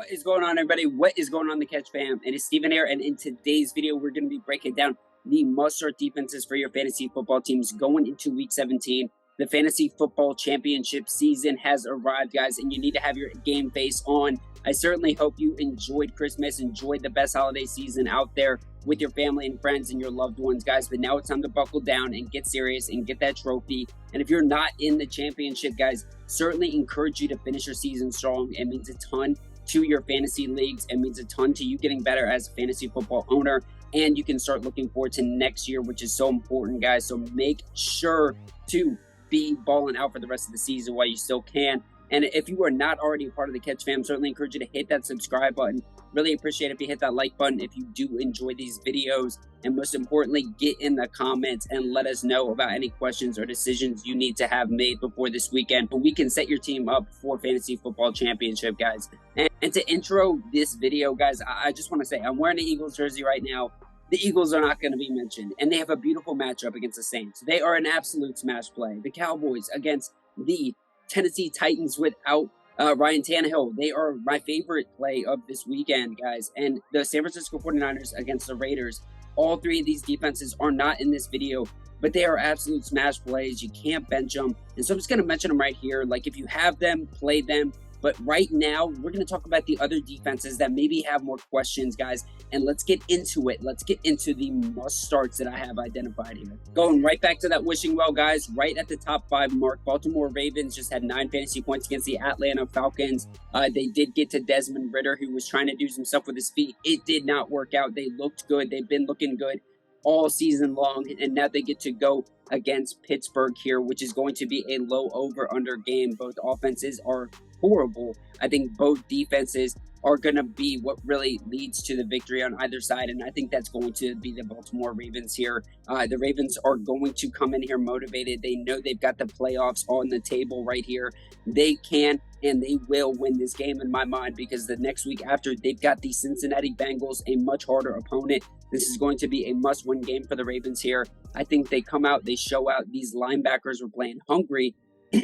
What is going on, everybody? What is going on, the Catch fam? It is Steven here, and in today's video, we're going to be breaking down the must-start defenses for your fantasy football teams going into Week 17. The Fantasy Football Championship season has arrived, guys, and you need to have your game face on. I certainly hope you enjoyed Christmas, enjoyed the best holiday season out there with your family and friends and your loved ones, guys. But now it's time to buckle down and get serious and get that trophy. And if you're not in the championship, guys, certainly encourage you to finish your season strong. It means a ton to your fantasy leagues. It means a ton to you getting better as a fantasy football owner. And you can start looking forward to next year, which is so important, guys. So make sure to be balling out for the rest of the season while you still can. And if you are not already a part of the Catch fam, certainly encourage you to hit that subscribe button. Really appreciate it if you hit that like button if you do enjoy these videos. And most importantly, get in the comments and let us know about any questions or decisions you need to have made before this weekend, but we can set your team up for Fantasy Football Championship, guys. And to intro this video, guys, I just want to say I'm wearing the Eagles jersey right now. The Eagles are not going to be mentioned, and they have a beautiful matchup against the Saints. They are an absolute smash play. The Cowboys against the Tennessee Titans without Ryan Tannehill. They are my favorite play of this weekend, guys. And the San Francisco 49ers against the Raiders. All three of these defenses are not in this video, but they are absolute smash plays. You can't bench them. And so I'm just going to mention them right here. Like, if you have them, play them. But right now, we're going to talk about the other defenses that maybe have more questions, guys. And let's get into it. Let's get into the must-starts that I have identified here. Going right back to that wishing well, guys, right at the top 5 mark. Baltimore Ravens just had 9 fantasy points against the Atlanta Falcons. They did get to Desmond Ridder, who was trying to do some stuff with his feet. It did not work out. They looked good. They've been looking good all season long, and now they get to go against Pittsburgh here, which is going to be a low over-under game. Both offenses are horrible. I think both defenses are going to be what really leads to the victory on either side, and I think that's going to be the Baltimore Ravens here. The Ravens are going to come in here motivated. They know they've got the playoffs on the table right here. They can and they will win this game in my mind, because the next week after, they've got the Cincinnati Bengals, a much harder opponent. This is going to be a must-win game for the Ravens here. I think they come out, they show out. These linebackers were playing hungry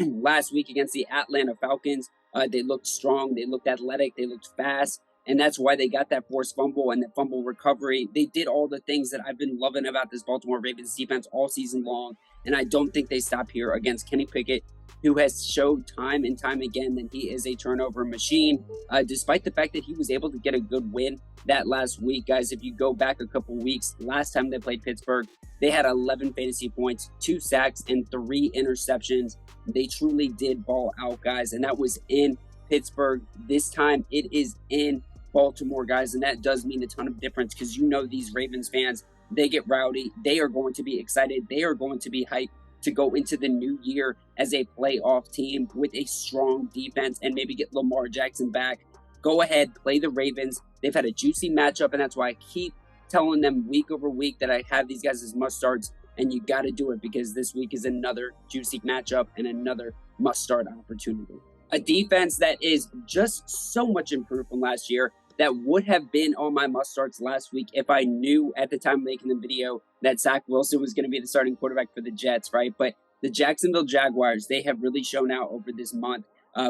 last week against the Atlanta Falcons. They looked strong, they looked athletic, they looked fast, and that's why they got that forced fumble and the fumble recovery. They did all the things that I've been loving about this Baltimore Ravens defense all season long, and I don't think they stop here against Kenny Pickett, who has showed time and time again that he is a turnover machine, despite the fact that he was able to get a good win that last week. Guys, if you go back a couple weeks, last time they played Pittsburgh, they had 11 fantasy points, 2 sacks, and 3 interceptions. They truly did ball out, guys, and that was in Pittsburgh. This time, it is in Baltimore, guys, and that does mean a ton of difference, because you know these Ravens fans, they get rowdy. They are going to be excited. They are going to be hyped to go into the new year as a playoff team with a strong defense and maybe get Lamar Jackson back. Go ahead, play the Ravens. They've had a juicy matchup, and that's why I keep telling them week over week that I have these guys as must-starts, and you got to do it, because this week is another juicy matchup and another must-start opportunity. A defense that is just so much improved from last year, that would have been on my must-starts last week if I knew at the time of making the video that Zach Wilson was going to be the starting quarterback for the Jets, right? But the Jacksonville Jaguars, they have really shown out over this month.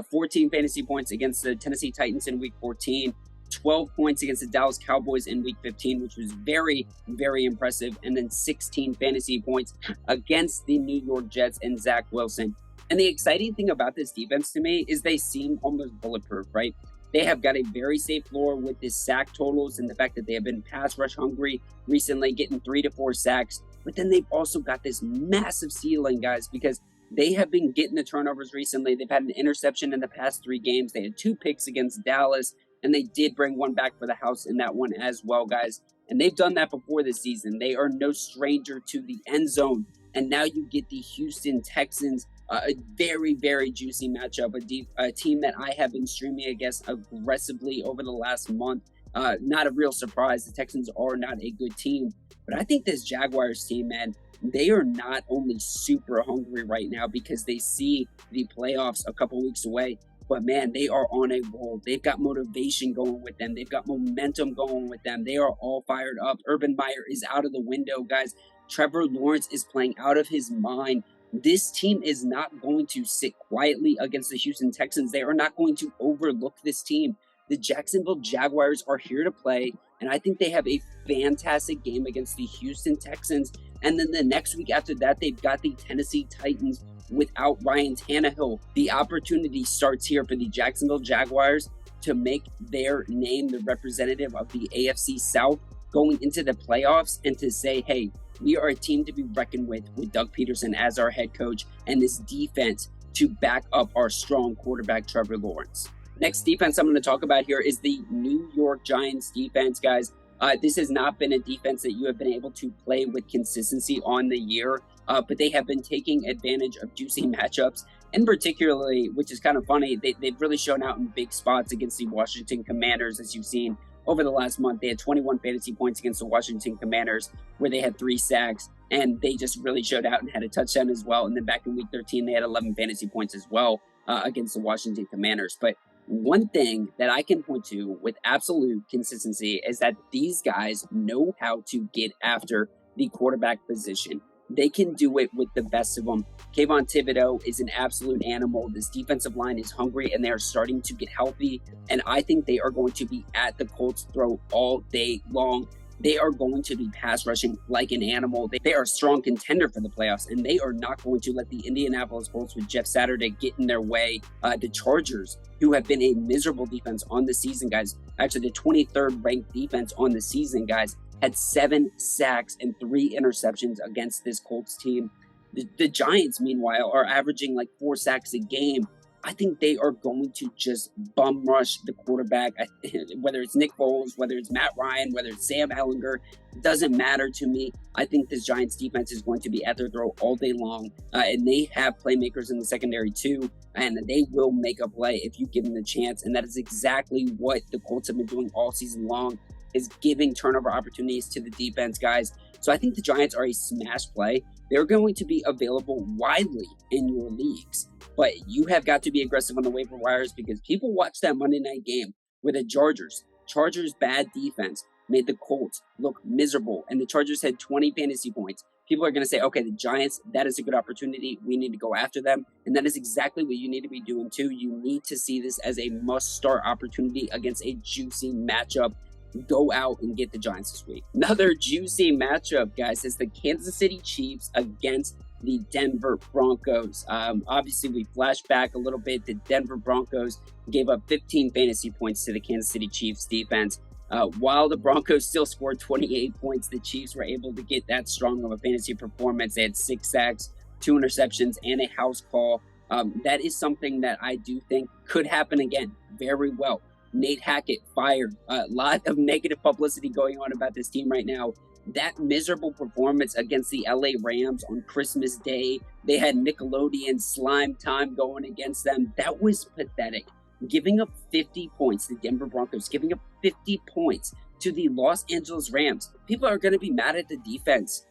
14 fantasy points against the Tennessee Titans in Week 14, 12 points against the Dallas Cowboys in Week 15, which was very, very impressive, and then 16 fantasy points against the New York Jets and Zach Wilson. And the exciting thing about this defense to me is they seem almost bulletproof, right? They have got a very safe floor with this sack totals and the fact that they have been pass rush hungry recently, getting 3 to 4 sacks. But then they've also got this massive ceiling, guys, because they have been getting the turnovers recently. They've had an interception in the past 3 games. They had 2 picks against Dallas, and they did bring one back for the house in that one as well, guys. And they've done that before this season. They are no stranger to the end zone. And now you get the Houston Texans, a very, very juicy matchup, a team that I have been streaming against aggressively over the last month. Not a real surprise. The Texans are not a good team. But I think this Jaguars team, man, they are not only super hungry right now because they see the playoffs a couple weeks away, but man, they are on a roll. They've got motivation going with them. They've got momentum going with them. They are all fired up. Urban Meyer is out of the window, guys. Trevor Lawrence is playing out of his mind. This team is not going to sit quietly against the Houston Texans. They are not going to overlook this team. The Jacksonville Jaguars are here to play, and I think they have a fantastic game against the Houston Texans. And then the next week after that, they've got the Tennessee Titans without Ryan Tannehill. The opportunity starts here for the Jacksonville Jaguars to make their name the representative of the AFC South going into the playoffs, and to say, hey, we are a team to be reckoned with Doug Peterson as our head coach and this defense to back up our strong quarterback, Trevor Lawrence. Next defense I'm going to talk about here is the New York Giants defense, guys. This has not been a defense that you have been able to play with consistency on the year, but they have been taking advantage of juicy matchups, and particularly, which is kind of funny, they've really shown out in big spots against the Washington Commanders, as you've seen over the last month. They had 21 fantasy points against the Washington Commanders, where they had 3 sacks, and they just really showed out and had a touchdown as well. And then back in week 13, they had 11 fantasy points as well against the Washington Commanders. But one thing that I can point to with absolute consistency is that these guys know how to get after the quarterback position. They can do it with the best of them. Kayvon Thibodeau is an absolute animal. This defensive line is hungry, and they are starting to get healthy. And I think they are going to be at the Colts' throat all day long. They are going to be pass rushing like an animal. They are a strong contender for the playoffs, and they are not going to let the Indianapolis Colts with Jeff Saturday get in their way. The Chargers, who have been a miserable defense on the season, guys, actually the 23rd ranked defense on the season, guys, had 7 sacks and 3 interceptions against this Colts team. The Giants, meanwhile, are averaging like 4 sacks a game. I think they are going to just bum rush the quarterback, whether it's Nick Foles, whether it's Matt Ryan, whether it's Sam Ehlinger, doesn't matter to me. I think this Giants defense is going to be at their throat all day long, and they have playmakers in the secondary too, and they will make a play if you give them the chance, and that is exactly what the Colts have been doing all season long, is giving turnover opportunities to the defense, guys. So I think the Giants are a smash play. They're going to be available widely in your leagues, but you have got to be aggressive on the waiver wires, because people watch that Monday night game where the Chargers' bad defense made the Colts look miserable, and the Chargers had 20 fantasy points. People are going to say, okay, the Giants, that is a good opportunity. We need to go after them. And that is exactly what you need to be doing too. You need to see this as a must-start opportunity against a juicy matchup. Go out and get the Giants this week. Another juicy matchup, guys, is the Kansas City Chiefs against the Denver Broncos. Obviously, we flash back a little bit. The Denver Broncos gave up 15 fantasy points to the Kansas City Chiefs defense. While the Broncos still scored 28 points, the Chiefs were able to get that strong of a fantasy performance. They had 6 sacks, 2 interceptions, and a house call. That is something that I do think could happen again very well. Nate Hackett fired. A lot of negative publicity going on about this team right now. That miserable performance against the LA Rams on Christmas Day, they had Nickelodeon slime time going against them. That was pathetic. Giving up 50 points, the Denver Broncos giving up 50 points to the Los Angeles Rams. People are going to be mad at the defense.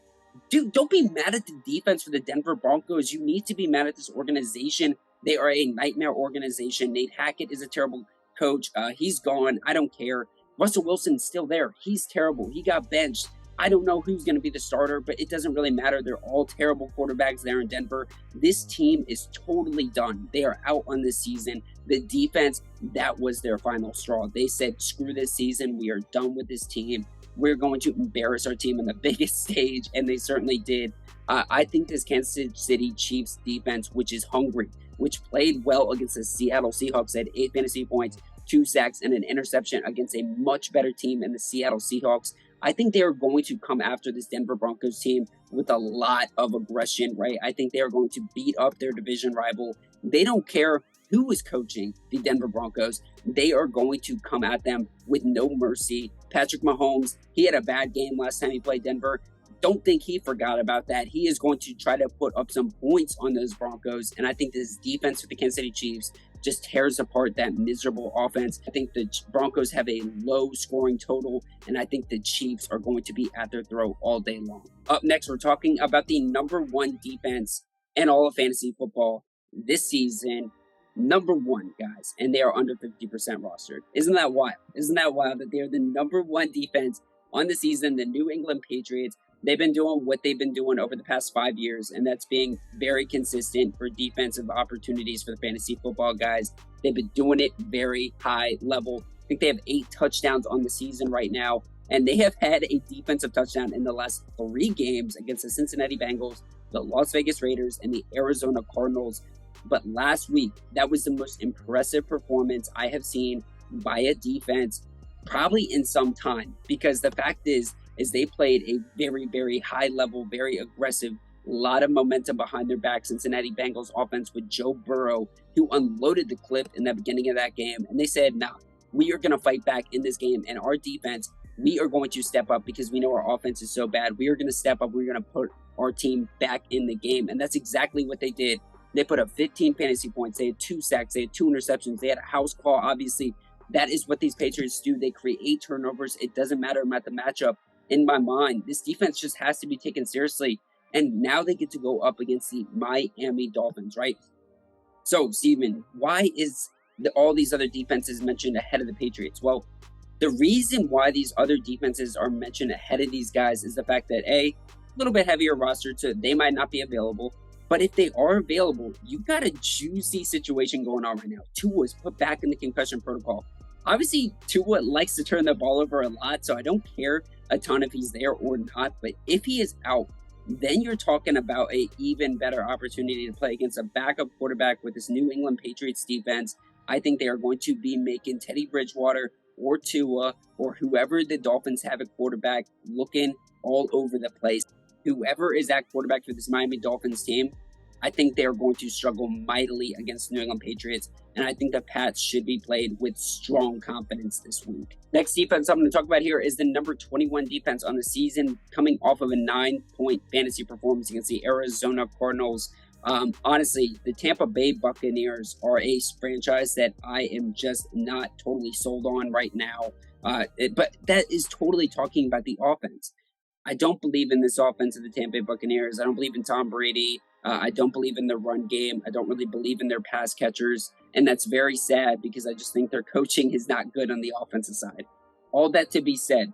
Dude, don't be mad at the defense for the Denver Broncos. You need to be mad at this organization. They are a nightmare organization. Nate Hackett is a terrible coach. He's gone. I don't care. Russell Wilson's still there. He's terrible. He got benched. I don't know who's going to be the starter, but it doesn't really matter. They're all terrible quarterbacks there in Denver. This team is totally done. They are out on this season. The defense, that was their final straw. They said, screw this season. We are done with this team. We're going to embarrass our team on the biggest stage, and they certainly did. I think this Kansas City Chiefs defense, which is hungry, which played well against the Seattle Seahawks, had 8 fantasy points, 2 sacks, and an interception against a much better team in the Seattle Seahawks. I think they are going to come after this Denver Broncos team with a lot of aggression, right? I think they are going to beat up their division rival. They don't care who is coaching the Denver Broncos. They are going to come at them with no mercy. Patrick Mahomes, he had a bad game last time he played Denver. Don't think he forgot about that. He is going to try to put up some points on those Broncos. And I think this defense for the Kansas City Chiefs just tears apart that miserable offense. I think the Broncos have a low scoring total, and I think the Chiefs are going to be at their throat all day long. Up next, we're talking about the #1 defense in all of fantasy football this season. #1, guys, and they are under 50% rostered. Isn't that wild? Isn't that wild that they are the #1 defense on the season, the New England Patriots? They've been doing what they've been doing over the past 5 years, and that's being very consistent for defensive opportunities for the fantasy football guys. They've been doing it very high level think they have 8 touchdowns on the season right now. And they have had a defensive touchdown in the last 3 games against the Cincinnati Bengals, the Las Vegas Raiders, and the Arizona Cardinals. But last week, that was the most impressive performance I have seen by a defense probably in some time. Because the fact is they played a very, very high level, very aggressive, lot of momentum behind their back Cincinnati Bengals offense with Joe Burrow, who unloaded the clip in the beginning of that game. And they said, nah, we are going to fight back in this game. And our defense, we are going to step up because we know our offense is so bad. We are going to step up. We're going to put our team back in the game. And that's exactly what they did. They put up 15 fantasy points. They had 2 sacks. They had 2 interceptions. They had a house call. Obviously, that is what these Patriots do. They create turnovers. It doesn't matter about the matchup. In my mind, this defense just has to be taken seriously. And now they get to go up against the Miami Dolphins, right? So, Steven, why is all these other defenses mentioned ahead of the Patriots? Well, the reason why these other defenses are mentioned ahead of these guys is the fact that, a little bit heavier roster, so they might not be available. But if they are available, you've got a juicy situation going on right now. Tua is put back in the concussion protocol. Obviously, Tua likes to turn the ball over a lot, so I don't care a ton if he's there or not. But if he is out, then you're talking about an even better opportunity to play against a backup quarterback with this New England Patriots defense. I think they are going to be making Teddy Bridgewater or Tua or whoever the Dolphins have at quarterback looking all over the place. Whoever is at quarterback for this Miami Dolphins team, I think they are going to struggle mightily against New England Patriots, and I think the Pats should be played with strong confidence this week. Next defense I'm going to talk about here is the number 21 defense on the season, coming off of a 9-point fantasy performance against the Arizona Cardinals. Honestly, the Tampa Bay Buccaneers are a franchise that I am just not totally sold on right now, but that is totally talking about the offense. I don't believe in this offense of the Tampa Bay Buccaneers. I don't believe in Tom Brady. I don't believe in their run game. I don't really believe in their pass catchers. And that's very sad because I just think their coaching is not good on the offensive side. All that to be said,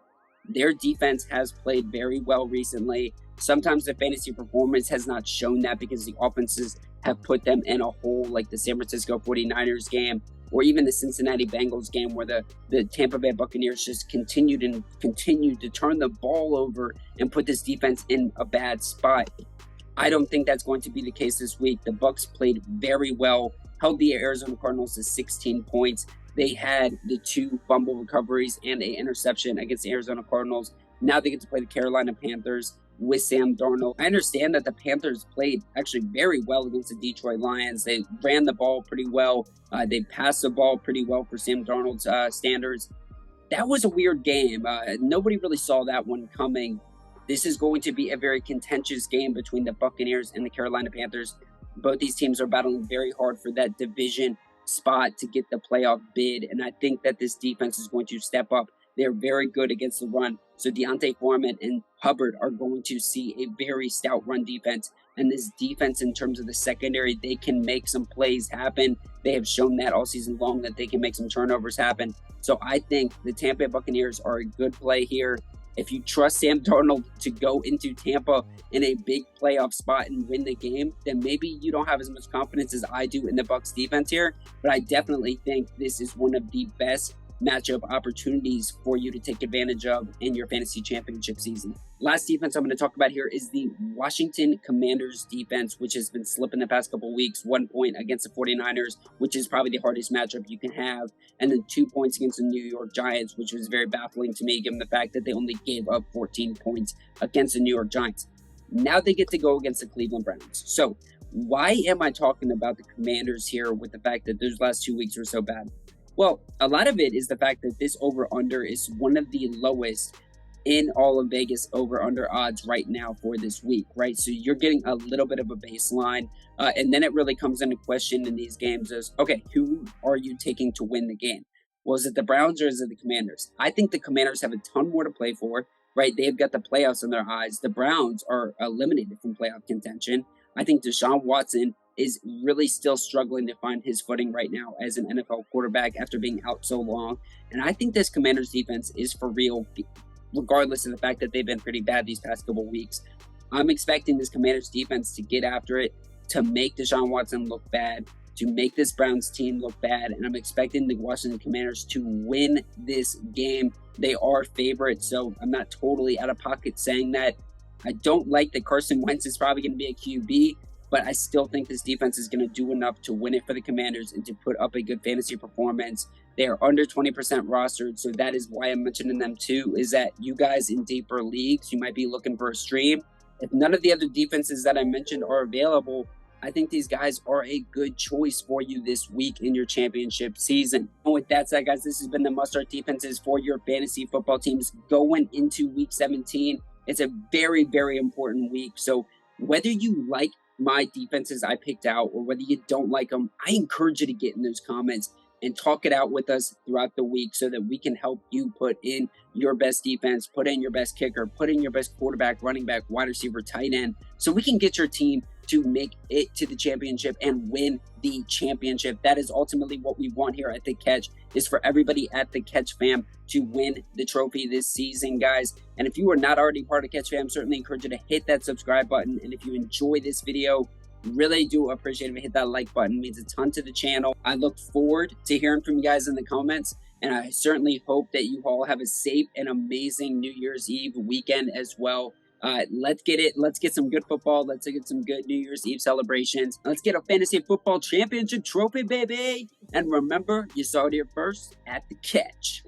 their defense has played very well recently. Sometimes the fantasy performance has not shown that because the offenses have put them in a hole, like the San Francisco 49ers game or even the Cincinnati Bengals game where the Tampa Bay Buccaneers just continued to turn the ball over and put this defense in a bad spot. I don't think that's going to be the case this week. The Bucs played very well, held the Arizona Cardinals to 16 points. They had the 2 fumble recoveries and an interception against the Arizona Cardinals. Now they get to play the Carolina Panthers with Sam Darnold. I understand that the Panthers played actually very well against the Detroit Lions. They ran the ball pretty well. They passed the ball pretty well for Sam Darnold's standards. That was a weird game. Nobody really saw that one coming. This is going to be a very contentious game between the Buccaneers and the Carolina Panthers. Both these teams are battling very hard for that division spot to get the playoff bid, and I think that this defense is going to step up. They're very good against the run. So Deontay Foreman and Hubbard are going to see a very stout run defense. And this defense, in terms of the secondary, they can make some plays happen. They have shown that all season long that they can make some turnovers happen. So I think the Tampa Bay Buccaneers are a good play here. If you trust Sam Darnold to go into Tampa in a big playoff spot and win the game, then maybe you don't have as much confidence as I do in the Bucs defense here. But I definitely think this is one of the best matchup opportunities for you to take advantage of in your fantasy championship season. Last defense I'm going to talk about here is the Washington Commanders defense, which has been slipping the past couple weeks. 1 point against the 49ers, which is probably the hardest matchup you can have. And then 2 points against the New York Giants, which was very baffling to me given the fact that they only gave up 14 points against the New York Giants. Now they get to go against the Cleveland Browns. So why am I talking about the Commanders here with the fact that those last 2 weeks were so bad? Well, a lot of it is the fact that this over-under is one of the lowest in all of Vegas over-under odds right now for this week, right? So you're getting a little bit of a baseline, and then it really comes into question in these games is, okay, who are you taking to win the game? Well, is it the Browns or is it the Commanders? I think the Commanders have a ton more to play for, right? They've got the playoffs in their eyes. The Browns are eliminated from playoff contention. I think Deshaun Watson is really still struggling to find his footing right now as an NFL quarterback after being out so long. And I think this Commanders defense is for real, regardless of the fact that they've been pretty bad these past couple weeks. I'm expecting this Commanders defense to get after it, to make Deshaun Watson look bad, to make this Browns team look bad, and I'm expecting the Washington Commanders to win this game. They are favorites, so I'm not totally out of pocket saying that. I don't like that Carson Wentz is probably going to be a QB, but I still think this defense is going to do enough to win it for the Commanders and to put up a good fantasy performance. They are under 20% rostered, so that is why I'm mentioning them too, is that you guys in deeper leagues, you might be looking for a stream. If none of the other defenses that I mentioned are available, I think these guys are a good choice for you this week in your championship season. And with that said, guys, this has been the must-start defenses for your fantasy football teams going into week 17. It's a very, very important week. So whether you like my defenses I picked out or whether you don't like them, I encourage you to get in those comments and talk it out with us throughout the week so that we can help you put in your best defense, put in your best kicker, put in your best quarterback, running back, wide receiver, tight end, so we can get your team to make it to the championship and win the championship. That is ultimately what we want here at The Catch, is for everybody at The Catch fam to win the trophy this season, guys. And if you are not already part of Catch fam, certainly encourage you to hit that subscribe button. And if you enjoy this video, really do appreciate it if you hit that like button. It means a ton to the channel. I look forward to hearing from you guys in the comments, and I certainly hope that you all have a safe and amazing New Year's Eve weekend as well. Let's get some good football. Let's get some good New Year's Eve celebrations. Let's get a fantasy football championship trophy, baby. And remember, you saw it here first at The Catch.